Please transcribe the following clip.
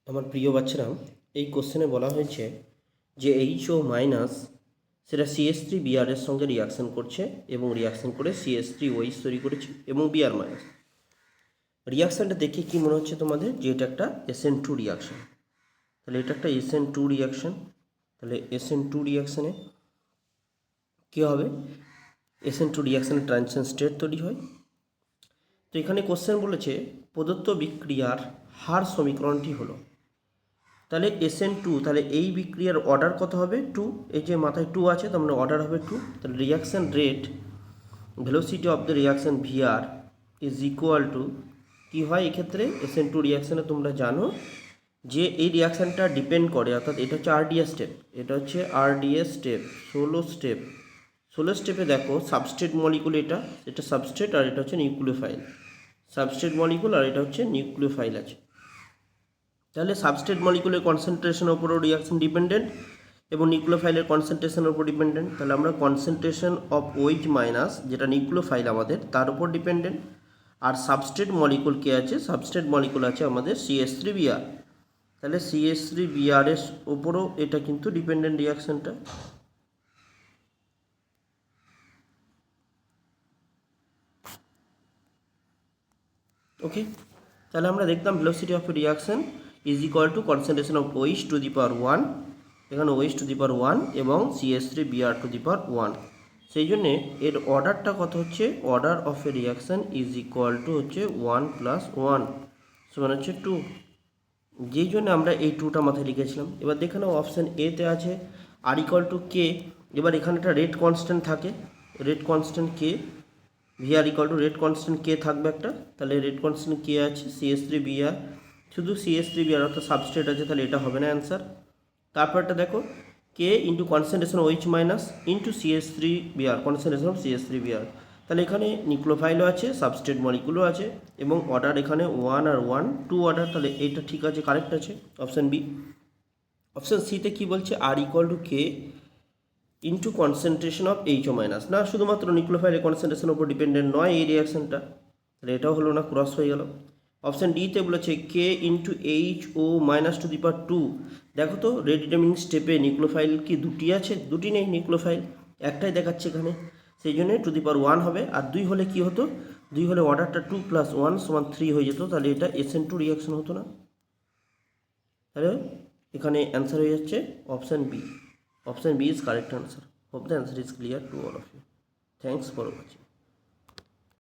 আমার প্রিয় বাচ্চারা, এই কোশ্চেনে বলা হয়েছে যে এইচও মাইনাস সেটা সিএস3 বিআরের সঙ্গে রিয়াকশন করছে এবং রিয়াকশন করে সিএস3 ওইচ তৈরি করেছে এবং বিআর মাইনাস। রিয়াকশানটা দেখে কি মনে হচ্ছে তোমাদের যে এটা একটা SN2 রিয়াকশান। তাহলে এটা একটা SN2 রিয়াকশান। তাহলে SN2 রিয়াকশানে কী হবে? SN2 রিয়াকশানে ট্রানজিশন স্টেট তৈরি হয়। তো এখানে কোশ্চেন বলেছে প্রদত্ত বিক্রিয়ার হার সমীকরণটি হলো, তাহলে SN2, তাহলে এই বিক্রিয়ার অর্ডার কত হবে? 2। এই যে মাথায় 2 আছে, তার মানে অর্ডার হবে 2। তাহলে reaction rate, velocity of the reaction VR is equal to কী হয় এক্ষেত্রে? SN2 রিয়াকশানে তোমরা জানো যে এই রিয়াকশানটা ডিপেন্ড করে, অর্থাৎ এটা হচ্ছে RDS স্টেপ, এটা হচ্ছে RDS স্টেপ, 16 স্টেপে দেখো সাবস্ট্রেট মলিকুল, এটা সাবস্ট্রেট আর এটা হচ্ছে নিউক্লিওফাইল। সাবস্ট্রেট মলিকুল আর এটা হচ্ছে নিউক্লিওফাইল আছে। তাহলে সাবস্ট্রেট মলিকুলের কনসেন্ট্রেশনের উপরও রিয়াকশন ডিপেন্ডেন্ট এবং নিউক্লিওফাইলের কনসেন্ট্রেশনের উপর ডিপেন্ডেন্ট। তাহলে আমরা কনসেন্ট্রেশন অফ ওইচ মাইনাস, যেটা নিউক্লিওফাইল আমাদের, তার উপর ডিপেন্ডেন্ট। আর সাবস্ট্রেট মলিকুল কে আছে? সাবস্ট্রেট মলিকুল আছে আমাদের CH3Br। তাহলে CH3Br এর উপরও এটা কিন্তু ডিপেন্ডেন্ট রিয়াকশনটা। ওকে, তাহলে আমরা দেখলাম velocity of reaction is equal to concentration of OH to the power 1, এখানে OH টু দি পাওয়ার 1 এবং CH3Br টু দি পাওয়ার 1। সেই জন্যে এর অর্ডারটা কত হচ্ছে? Order of A reaction is equal two হচ্ছে 1 + 1 সমান হচ্ছে 2। যেই জন্য আমরা এই 2টা মাথায় লিখেছিলাম। এবার দেখে নাও অপশান এতে আছে R = K। এবার এখানে একটা রেট কনস্ট্যান্ট থাকে, rate constant K, VR = rate constant K থাকবে একটা। তাহলে রেট কনস্ট্যান্ট K আছে, CH3Br, শুধু CH3Br অর্থাৎ সাবস্ট্রেট আছে, তাহলে এটা হবে না অ্যান্সার। তারপরটা দেখো K into concentration OH minus into CH3Br, concentration of CH3Br। তাহলে এখানে নিউক্লিওফাইলও আছে, সাবস্ট্রেট মলিকুলও আছে এবং অর্ডার এখানে 1 আর 1, 2 অর্ডার। তাহলে এইটা ঠিক আছে, কারেক্ট আছে অপশান বি। অপশান সিতে কী বলছে? R = K into concentration of HO minus. না, শুধুমাত্র নিউক্লিওফাইলের কনসেন্ট্রেশনের উপর ডিপেন্ডেন্ট নয় এই রিয়াকশানটা, তাহলে এটাও হলো না, ক্রস হয়ে গেল। অপশান ডিতে বলেছে K into HO minus to the power 2। দেখো তো রেট ডিটারমিনিং স্টেপে নিউক্লিওফাইল কি দুটি আছে? দুটি নেই, নিউক্লিওফাইল একটাই দেখাচ্ছে এখানে, সেই জন্য টু দি পাওয়ার 1 হবে। আর 2 হলে কি হতো? 2 হলে অর্ডারটা 2 + 1 = 3 হয়ে যেত, তাহলে এটা SN2 রিয়াকশন হতো না। তাহলে এখানে অ্যান্সার হয়ে যাচ্ছে option B. Option B is correct answer. Hope the answer is clear to all of you. Thanks for watching.